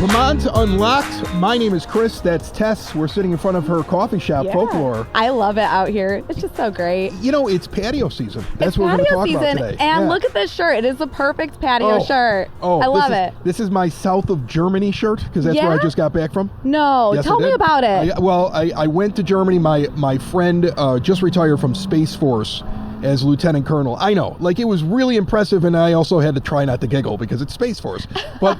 Lemont Unlocked. My name is Chris. That's Tess. We're sitting in front of her coffee shop, Folklore. I love it out here. It's just so great. You know, it's patio season. That's what we're going to talk about today. And look at this shirt. It is the perfect patio shirt. I love it. This is my South of Germany shirt because that's where I just got back from. No, yes, tell me about it. I went to Germany. My friend just retired from Space Force as Lieutenant Colonel. I know, like, it was really impressive, and I also had to try not to giggle because it's Space Force. But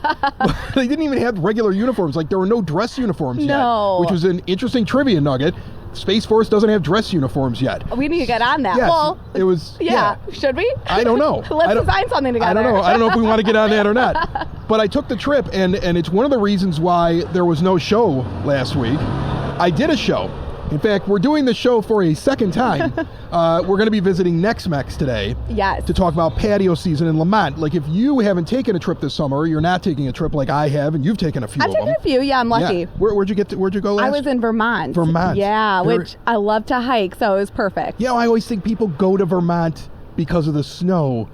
they didn't even have regular uniforms. Like, there were no dress uniforms yet, which was an interesting trivia nugget. Space Force doesn't have dress uniforms yet. We need to get on that. Yes, well, it was. Yeah. Should we? I don't know. Let's design something together. I don't know if we want to get on that or not. But I took the trip, and it's one of the reasons why there was no show last week. I did a show. In fact, we're doing the show for a second time. We're going to be visiting Next Mex today. Yes. To talk about patio season in Lemont. Like, if you haven't taken a trip this summer, you're not taking a trip like I have, and you've taken a few of them. I've taken a few. Yeah, I'm lucky. Yeah. Where'd you go last? I was in Vermont. Vermont. Yeah, which I love to hike, so it was perfect. Yeah, I always think people go to Vermont because of the snow.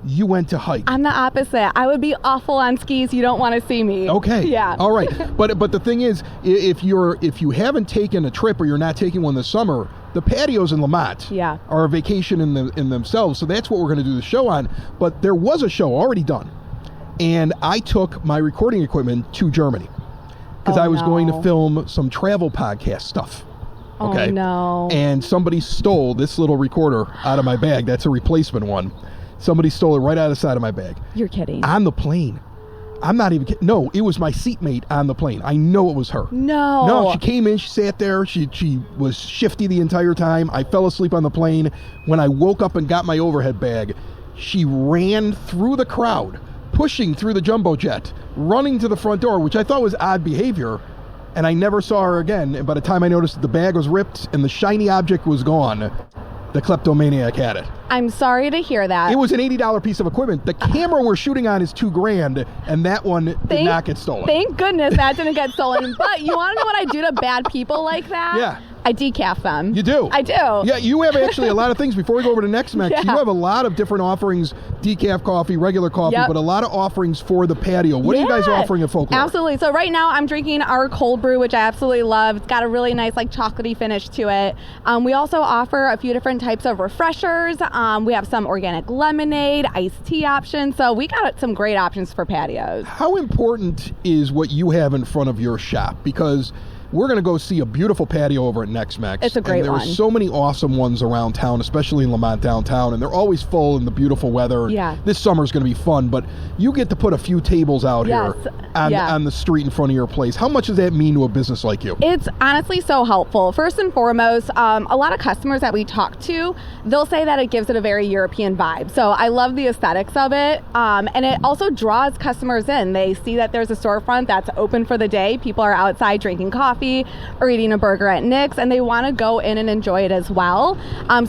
You went to hike. I'm the opposite. I would be awful on skis. You don't want to see me. Okay. Yeah. All right. But the thing is, if you haven't taken a trip or you're not taking one this summer, the patios in Lemont are a vacation in themselves. So that's what we're going to do the show on. But there was a show already done, and I took my recording equipment to Germany because I was going to film some travel podcast stuff. Okay. Oh no. And somebody stole this little recorder out of my bag. That's a replacement one. Somebody stole it right out of the side of my bag. You're kidding. On the plane. I'm not even kidding. No, it was my seatmate on the plane. I know it was her. No, she came in, she sat there, she was shifty the entire time. I fell asleep on the plane. When I woke up and got my overhead bag, she ran through the crowd, pushing through the jumbo jet, running to the front door, which I thought was odd behavior, and I never saw her again. And by the time I noticed the bag was ripped and the shiny object was gone, the kleptomaniac had it. I'm sorry to hear that. It was an $80 piece of equipment. The camera we're shooting on is $2,000, and that one did not get stolen. Thank goodness that didn't get stolen. But you want to know what I do to bad people like that? Yeah. I decaf them. You do? I do. Yeah, you have actually a lot of things. Before we go over to Next Mex, you have a lot of different offerings, decaf coffee, regular coffee, but a lot of offerings for the patio. What are you guys offering at Folklore? Absolutely. So right now I'm drinking our cold brew, which I absolutely love. It's got a really nice like chocolatey finish to it. We also offer a few different types of refreshers. We have some organic lemonade, iced tea options. So we got some great options for patios. How important is what you have in front of your shop? Because we're going to go see a beautiful patio over at Next Mex. It's a great one. There are so many awesome ones around town, especially in Lemont downtown, and they're always full in the beautiful weather. Yeah. This summer is going to be fun, but you get to put a few tables out here on the street in front of your place. How much does that mean to a business like you? It's honestly so helpful. First and foremost, a lot of customers that we talk to, they'll say that it gives it a very European vibe. So I love the aesthetics of it, and it also draws customers in. They see that there's a storefront that's open for the day. People are outside drinking coffee or eating a burger at Nick's, and they want to go in and enjoy it as well.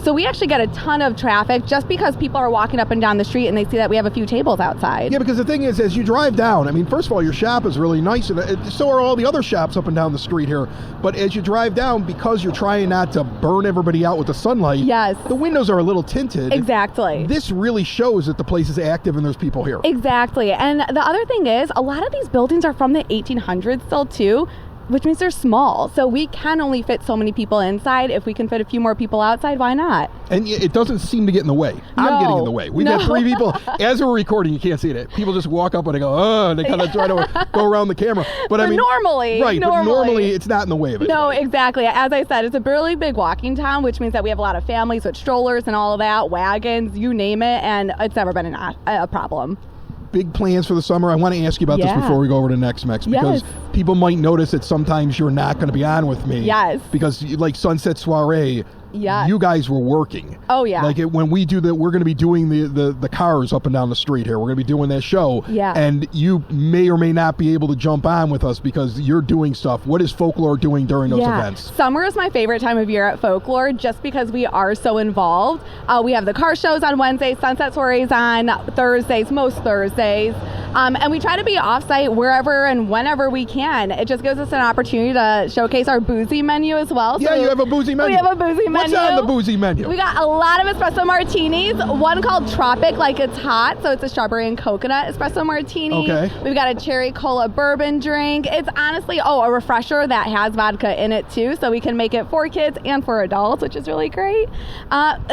So we actually get a ton of traffic just because people are walking up and down the street and they see that we have a few tables outside. Yeah, because the thing is, as you drive down, I mean, first of all, your shop is really nice, and so are all the other shops up and down the street here. But as you drive down, because you're trying not to burn everybody out with the sunlight, the windows are a little tinted. Exactly. This really shows that the place is active and there's people here. Exactly. And the other thing is, a lot of these buildings are from the 1800s still too, which means they're small. So we can only fit so many people inside. If we can fit a few more people outside, why not? And it doesn't seem to get in the way. I'm getting in the way. We've had 3 people, as we're recording, you can't see it. People just walk up and they go, oh, and they kind of try to go around the camera. But I mean, normally. Right, but normally it's not in the way of it. No, exactly. As I said, it's a really big walking town, which means that we have a lot of families with strollers and all of that, wagons, you name it, and it's never been a problem. Big plans for the summer. I want to ask you about this before we go over to Next Mex, because people might notice that sometimes you're not going to be on with me. Yes. Because like Sunset Soiree, Yes. you guys were working. Oh, yeah. Like when we do we're going to be doing the cars up and down the street here. We're going to be doing that show. Yeah. And you may or may not be able to jump on with us because you're doing stuff. What is Folklore doing during those events? Summer is my favorite time of year at Folklore just because we are so involved. We have the car shows on Wednesdays, sunset soirees on Thursdays, most Thursdays. And we try to be off-site wherever and whenever we can. It just gives us an opportunity to showcase our boozy menu as well. Yeah, you have a boozy menu. We have a boozy menu. What's on the boozy menu? We got a lot of espresso martinis. One called Tropic, like it's hot, so it's a strawberry and coconut espresso martini. Okay. We've got a cherry cola bourbon drink. It's honestly, a refresher that has vodka in it too, so we can make it for kids and for adults, which is really great.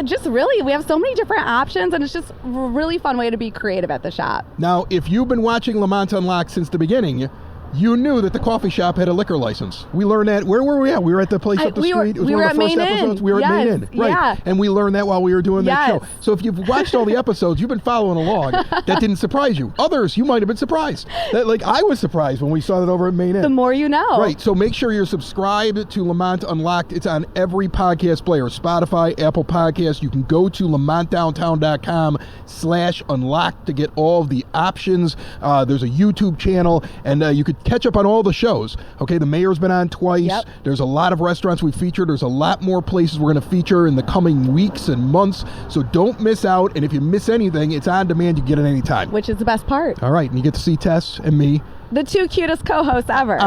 Just really, we have so many different options, and it's just a really fun way to be creative at the shop. Now, if you've been watching Lemont Unlocked since the beginning, you knew that the coffee shop had a liquor license. We learned that. Where were we at? We were at the place up the street. It was one of the first episodes. We were at Main Inn. Right. Yeah. And we learned that while we were doing that show. So if you've watched all the episodes, you've been following along. That didn't surprise you. Others, you might have been surprised. Like I was surprised when we saw that over at Main Inn. The more you know. Right. So make sure you're subscribed to Lemont Unlocked. It's on every podcast player. Spotify, Apple Podcasts. You can go to LemontDowntown.com/unlocked to get all of the options. There's a YouTube channel, and you could catch up on all the shows. Okay, the mayor's been on twice. Yep. There's a lot of restaurants we've featured. There's a lot more places we're going to feature in the coming weeks and months. So don't miss out. And if you miss anything, it's on demand. You get it anytime. Which is the best part. All right, and you get to see Tess and me. The two cutest co-hosts ever.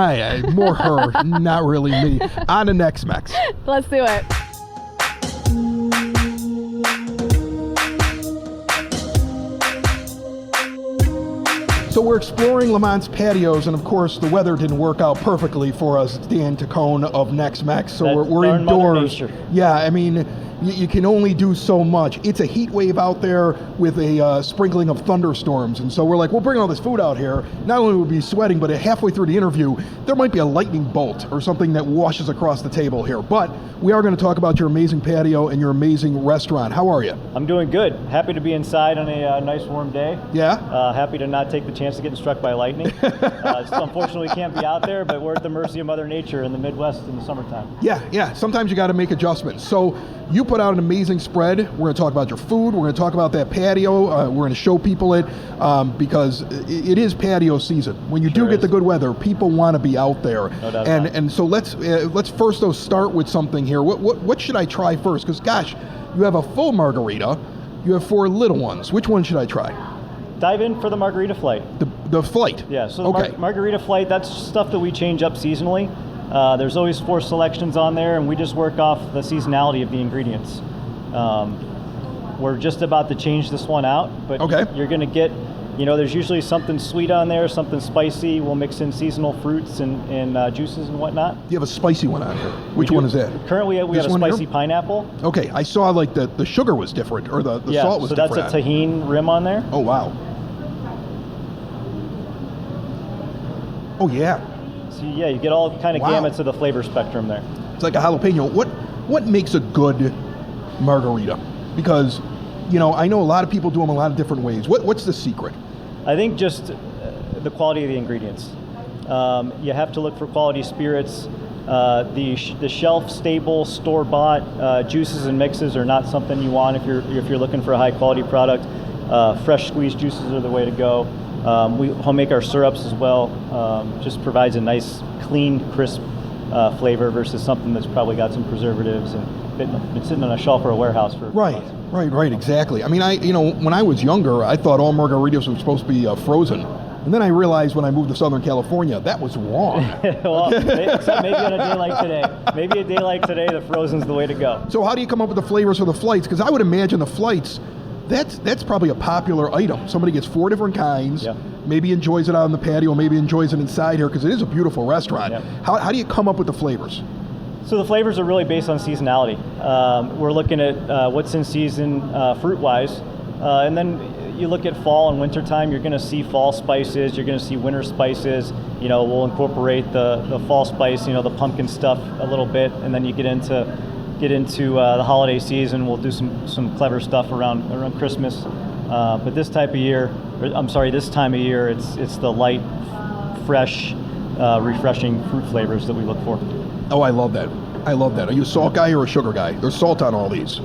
More her, not really me. On to Next Mex. Let's do it. So we're exploring Lemont's patios, and of course the weather didn't work out perfectly for us, Dan Tacone of Next Mex. So we're indoors. Yeah, I mean, you can only do so much. It's a heat wave out there with a sprinkling of thunderstorms, and so we're like, we'll bring all this food out here. Not only will we be sweating, but halfway through the interview, there might be a lightning bolt or something that washes across the table here. But we are going to talk about your amazing patio and your amazing restaurant. How are you? I'm doing good. Happy to be inside on a nice warm day. Yeah? Happy to not take the chance of getting struck by lightning. So unfortunately, we can't be out there, but we're at the mercy of Mother Nature in the Midwest in the summertime. Yeah. Sometimes you got to make adjustments. So you put out an amazing spread. We're going to talk about your food. We're going to talk about that patio. We're going to show people it because it is patio season. When you do get the good weather, people want to be out there. No doubt. And so let's first though start with something here. What should I try first? Because gosh, you have a full margarita. You have 4 little ones. Which one should I try? Dive in for the margarita flight. The flight. Yeah. So the margarita flight. That's stuff that we change up seasonally. There's always 4 selections on there, and we just work off the seasonality of the ingredients. We're just about to change this one out, but you're going to get, there's usually something sweet on there, something spicy. We'll mix in seasonal fruits and juices and whatnot. You have a spicy one on here. Which one is that? Currently, we have a spicy pineapple. Okay, I saw like the sugar was different, or the salt was different. So that's a tahini rim on there. Oh, wow. Oh, yeah. So yeah, you get all kind of gamuts of the flavor spectrum there. It's like a jalapeno. What makes a good margarita? Because, I know a lot of people do them a lot of different ways. What's the secret? I think just the quality of the ingredients. You have to look for quality spirits. The shelf-stable, store-bought juices and mixes are not something you want if you're looking for a high-quality product. Fresh squeezed juices are the way to go. We home-make our syrups as well. Just provides a nice, clean, crisp flavor versus something that's probably got some preservatives and been sitting on a shelf or a warehouse for months. Right, exactly. I mean, when I was younger, I thought all margaritas were supposed to be frozen. And then I realized when I moved to Southern California, that was wrong. Well, except maybe on a day like today. Maybe a day like today, the frozen's the way to go. So how do you come up with the flavors for the flights? Because I would imagine the flights, that's probably a popular item. Somebody gets 4 different kinds, maybe enjoys it out on the patio, maybe enjoys it inside here, because it is a beautiful restaurant. How do you come up with the flavors? So the flavors are really based on seasonality. We're looking at what's in season fruit-wise, and then you look at fall and winter time, you're going to see fall spices, you're going to see winter spices. We'll incorporate the fall spice, the pumpkin stuff a little bit, and then you get into the holiday season. We'll do some clever stuff around Christmas. But this time of year, it's the light, fresh, refreshing fruit flavors that we look for. Oh, I love that. I love that. Are you a salt guy or a sugar guy? There's salt on all these.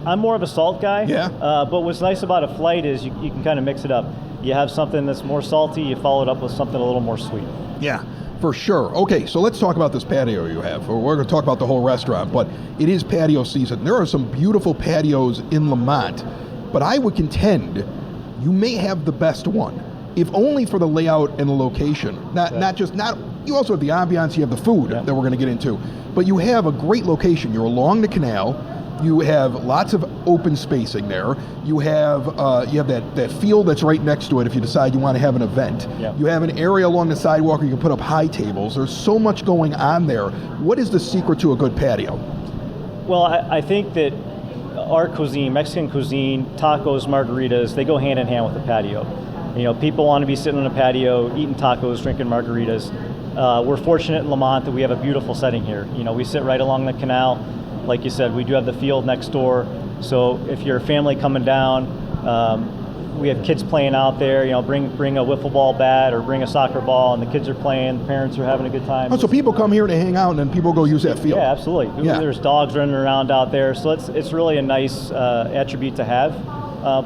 I'm more of a salt guy. Yeah. But what's nice about a flight is you can kind of mix it up. You have something that's more salty, you follow it up with something a little more sweet. Yeah, for sure. Okay, so let's talk about this patio you have. We're going to talk about the whole restaurant, but it is patio season. There are some beautiful patios in Lemont, but I would contend you may have the best one, if only for the layout and the location. You also have the ambiance, you have the food that we're going to get into, but you have a great location. You're along the canal. You have lots of open spacing there. You have that field that's right next to it if you decide you want to have an event. Yeah. You have an area along the sidewalk where you can put up high tables. There's so much going on there. What is the secret to a good patio? Well, I think that our cuisine, Mexican cuisine, tacos, margaritas, they go hand in hand with the patio. You know, people want to be sitting on a patio, eating tacos, drinking margaritas. We're fortunate in Lemont that we have a beautiful setting here. You know, we sit right along the canal. Like you said, we do have the field next door. So if you're a family coming down, we have kids playing out there. You know, bring a wiffle ball bat or bring a soccer ball, and the kids are playing. The parents are having a good time. Oh, so people come here to hang out, and then people go use that field. Yeah, absolutely. Yeah. There's dogs running around out there, so it's really a nice attribute to have.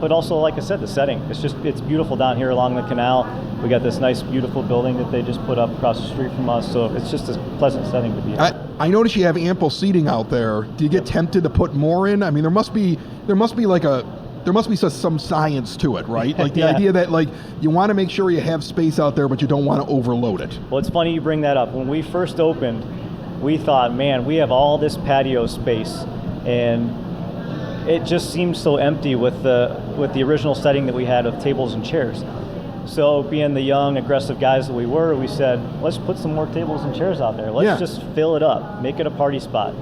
But also, like I said, the setting. It's beautiful down here along the canal. We got this nice, beautiful building that they just put up across the street from us. So it's just a pleasant setting to be in. I notice you have ample seating out there. Do you get tempted to put more in? I mean, there must be some science to it, right? Like the idea that like you want to make sure you have space out there, but you don't want to overload it. Well, it's funny you bring that up. When we first opened, we thought, man, we have all this patio space, and it just seemed so empty with the original setting that we had of tables and chairs. So being the young, aggressive guys that we were, we said, let's put some more tables and chairs out there. Let's just fill it up, make it a party spot.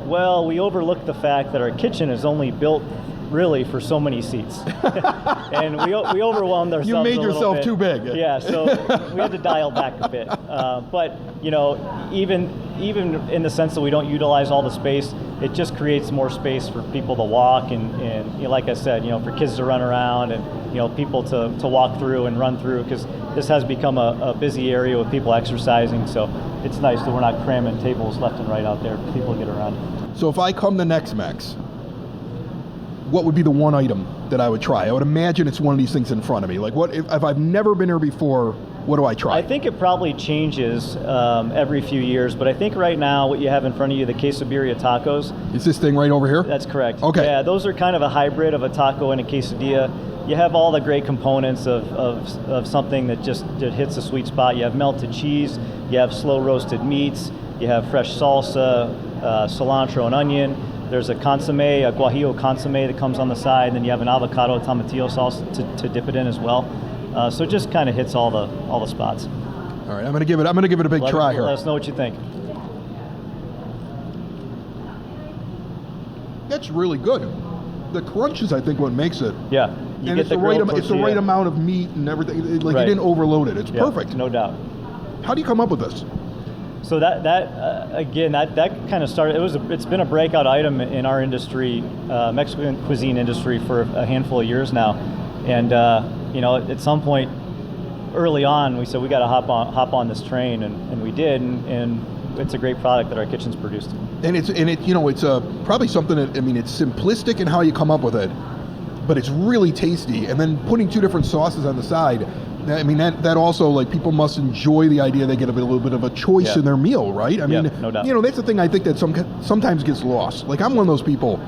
Well, we overlooked the fact that our kitchen is only built really for so many seats. And we overwhelmed ourselves. You made a little yourself bit. too big. Yeah, so we had to dial back a bit. But, you know, even in the sense that we don't utilize all the space, it just creates more space for people to walk and you know, like I said, you know, for kids to run around and, you know, people to walk through and run through, because this has become a busy area with people exercising. So it's nice that we're not cramming tables left and right out there for people to get around. So if I come to Next Mex, what would be the one item that I would try? I would imagine it's one of these things in front of me. Like, what if I've never been here before? What do I try? I think it probably changes every few years, but I think right now what you have in front of you, the quesadilla tacos. Is this thing right over here? That's correct. Okay. Yeah, those are kind of a hybrid of a taco and a quesadilla. You have all the great components of something that hits a sweet spot. You have melted cheese, you have slow roasted meats, you have fresh salsa, cilantro and onion. There's a consomme, a guajillo consomme that comes on the side, and then you have an avocado tomatillo sauce to dip it in as well. So it just kind of hits all the spots. All right, I'm gonna give it a big try here. Let us know what you think. That's really good. The crunch is, I think, what makes it. Yeah, And it's the right amount of meat and everything. You didn't overload it. It's perfect. No doubt. How do you come up with this? So that kind of started. It's been a breakout item in our industry, Mexican cuisine industry, for a handful of years now, and you know, at some point early on, we said we got to hop on this train, and we did, and it's a great product that our kitchen's produced. And it's probably something that, I mean, it's simplistic in how you come up with it, but it's really tasty. And then putting two different sauces on the side. I mean, that also, like, people must enjoy the idea they get a little bit of a choice in their meal, right? I mean, no doubt. You know, that's the thing I think that sometimes gets lost. Like, I'm one of those people,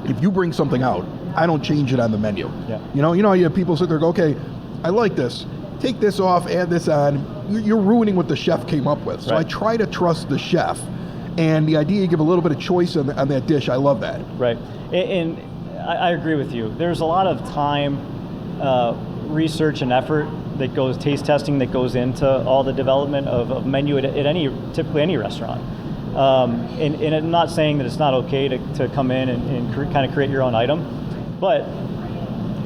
if you bring something out, I don't change it on the menu. Yeah. You know, you have people sit there and go, okay, I like this. Take this off, add this on. You're ruining what the chef came up with. So I try to trust the chef. And the idea you give a little bit of choice on that dish, I love that. Right. And I agree with you. There's a lot of time, research and effort that goes, taste testing that goes into all the development of menu at typically any restaurant. And I'm not saying that it's not okay to come in and kind of create your own item, but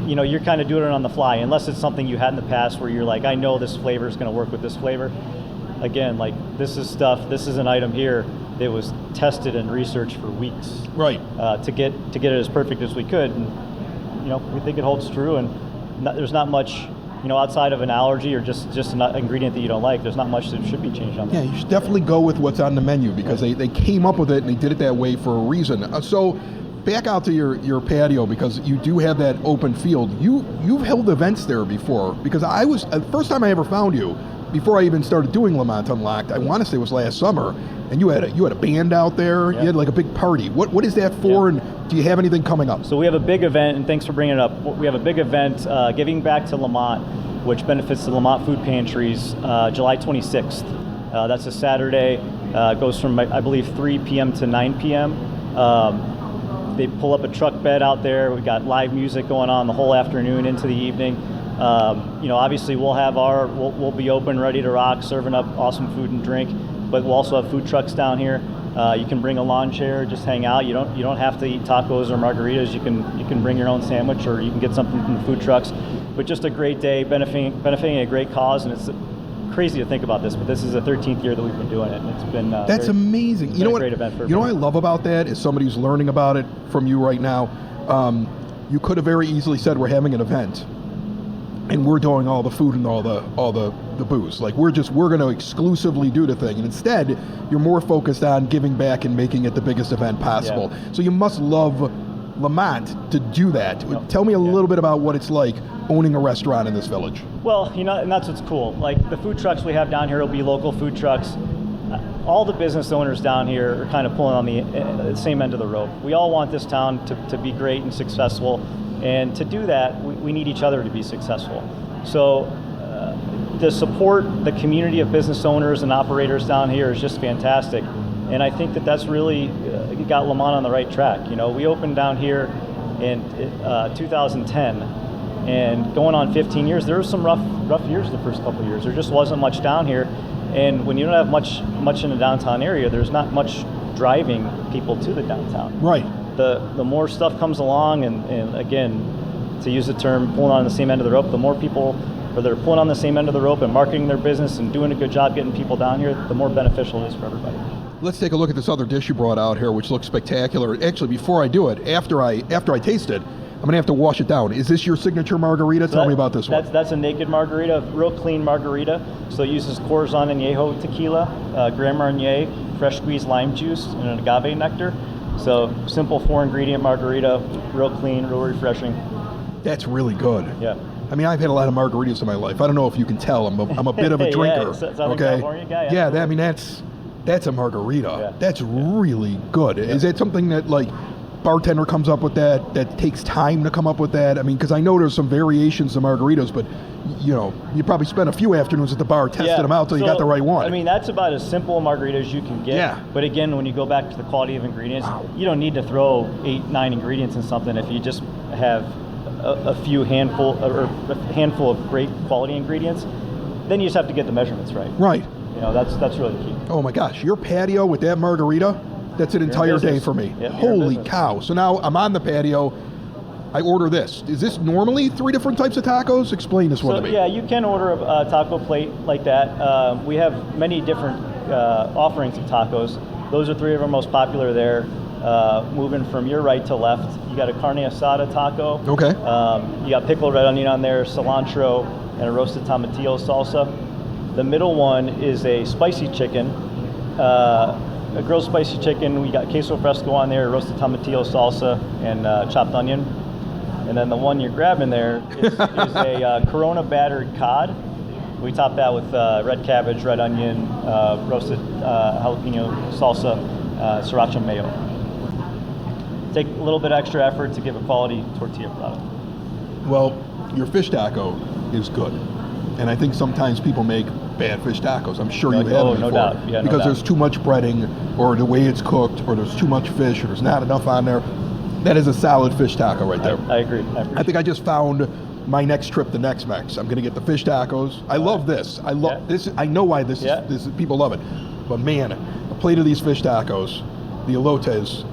you know, you're kind of doing it on the fly, unless it's something you had in the past where you're like, I know this flavor is going to work with this flavor. Again, like, this is an item here that was tested and researched for weeks, right? To get it as perfect as we could, and you know, we think it holds true, and there's not much outside of an allergy or just an ingredient that you don't like, there's not much that should be changed on Yeah, that. you should definitely go with what's on the menu because they came up with it and they did it that way for a reason. So back out to your patio, because you do have that open field. You've held events there before, because I was the first time I ever found you, before I even started doing Lemont Unlocked, I want to say it was last summer, and you had a band out there. Yeah. You had like a big party. What is that for, Yeah. and do you have anything coming up? So we have a big event, and thanks for bringing it up. We have a big event giving back to Lemont, which benefits the Lemont food pantries, July 26th. That's a Saturday. Goes from, I believe, 3 p.m. to 9 p.m. They pull up a truck bed out there. We've got live music going on the whole afternoon into the evening. Obviously we'll be open, ready to rock, serving up awesome food and drink, but we'll also have food trucks down here. You can bring a lawn chair, just hang out. You don't have to eat tacos or margaritas. You can bring your own sandwich, or you can get something from the food trucks. But just a great day, benefiting a great cause, and it's crazy to think about this, but this is the 13th year that we've been doing it, and it's been That's amazing. You know what? Great event for you know what I love about that is somebody who's learning about it from you right now. You could have very easily said we're having an event, and we're doing all the food and all the booze. Like we're going to exclusively do the thing, and instead you're more focused on giving back and making it the biggest event possible. Yeah. So you must love Lemont to do that. Yep. Tell me a little bit about what it's like owning a restaurant in this village. Well, and that's what's cool. Like the food trucks we have down here will be local food trucks. All the business owners down here are kind of pulling on the same end of the rope. We all want this town to be great and successful, and to do that, we need each other to be successful. So to support the community of business owners and operators down here is just fantastic. And I think that's really got Lemont on the right track. We opened down here in 2010, and going on 15 years, there were some rough years the first couple of years. There just wasn't much down here, and when you don't have much in the downtown area, there's not much driving people to the downtown. Right. The more stuff comes along, and again, to use the term, pulling on the same end of the rope, the more people, or they're pulling on the same end of the rope and marketing their business and doing a good job getting people down here, the more beneficial it is for everybody. Let's take a look at this other dish you brought out here, which looks spectacular. Actually, before I do it, after I taste it, I'm gonna have to wash it down. Is this your signature margarita? Tell me about this one. That's a naked margarita, real clean margarita. So it uses Corazon Añejo tequila, Grand Marnier, fresh squeezed lime juice, and an agave nectar. So simple 4-ingredient margarita, real clean, real refreshing. That's really good. Yeah. I mean, I've had a lot of margaritas in my life. I don't know if you can tell. I'm a bit of a drinker. Southern Okay. California guy, Yeah. I mean, that's a margarita. Yeah. That's really good. Yeah. Is that something that like bartender comes up with that takes time to come up with that? I mean, because I know there's some variations to margaritas, but you probably spent a few afternoons at the bar testing them out till you got the right one. I mean, that's about as simple a margarita as you can get. Yeah. But again, when you go back to the quality of ingredients, you don't need to throw 8-9 ingredients in something if you just have a handful of great quality ingredients. Then you just have to get the measurements right. Right. That's really key. Oh my gosh, your patio with that margarita, that's an entire day for me. Yep, Holy cow. So now I'm on the patio. I order this. Is this normally 3 different types of tacos? Explain this one to me. Yeah, you can order a taco plate like that. We have many different offerings of tacos. Those are 3 of our most popular there. Moving from your right to left, you got a carne asada taco. Okay. You got pickled red onion on there, cilantro, and a roasted tomatillo salsa. The middle one is a spicy chicken, a grilled spicy chicken. We got queso fresco on there, roasted tomatillo salsa, and chopped onion. And then the one you're grabbing there is a Corona battered cod. We top that with red cabbage, red onion, roasted jalapeno salsa, sriracha mayo. Take a little bit extra effort to give a quality tortilla product. Well, your fish taco is good. And I think sometimes people make bad fish tacos. I'm sure you have them no before. doubt. Yeah, no because doubt. There's too much breading, or the way it's cooked, or there's too much fish, or there's not enough on there. That is a solid fish taco right there. I agree. I think I just found my next trip to Next Mex. I'm going to get the fish tacos. I love this. I love this. I know why this is people love it. But man, a plate of these fish tacos, the elotes,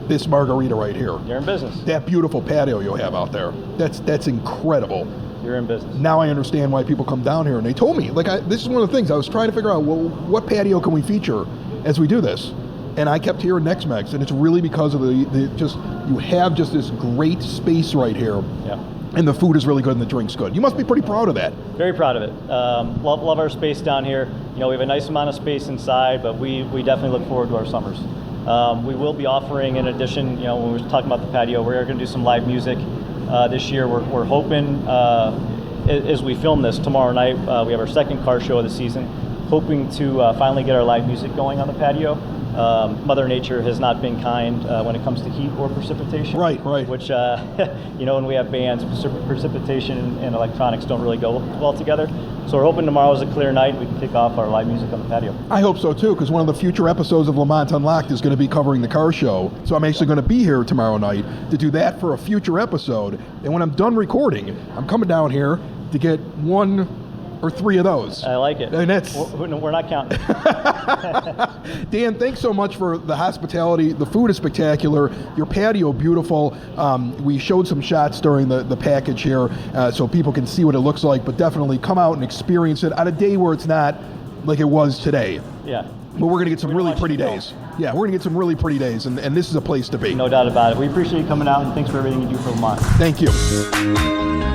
this margarita right here. You're in business. That beautiful patio you have out there. That's incredible. You're in business. Now I understand why people come down here, and they told me, this is one of the things I was trying to figure out, well, what patio can we feature as we do this? And I kept hearing Next Mex, and it's really because of you have just this great space right here. Yeah. and the food is really good and the drink's good. You must be pretty proud of that. Very proud of it. Love our space down here. We have a nice amount of space inside, but we definitely look forward to our summers. We will be offering, in addition, when we were talking about the patio, we're going to do some live music this year. We're hoping, as we film this tomorrow night, we have our second car show of the season, hoping to finally get our live music going on the patio. Mother Nature has not been kind when it comes to heat or precipitation. Right. Which, when we have bands, precipitation and electronics don't really go well together. So we're hoping tomorrow is a clear night. We can kick off our live music on the patio. I hope so too, because one of the future episodes of Lemont Unlocked is going to be covering the car show. So I'm actually going to be here tomorrow night to do that for a future episode. And when I'm done recording, I'm coming down here to get 1 or 3 of those. I like it. And it's we're not counting. Dan, thanks so much for the hospitality. The food is spectacular. Your patio, beautiful. We showed some shots during the package here so people can see what it looks like, but definitely come out and experience it on a day where it's not like it was today. Yeah. But we're going to get some really pretty days. Yeah, we're going to get some really pretty days, and this is a place to be. No doubt about it. We appreciate you coming out, and thanks for everything you do for Lemont. Thank you.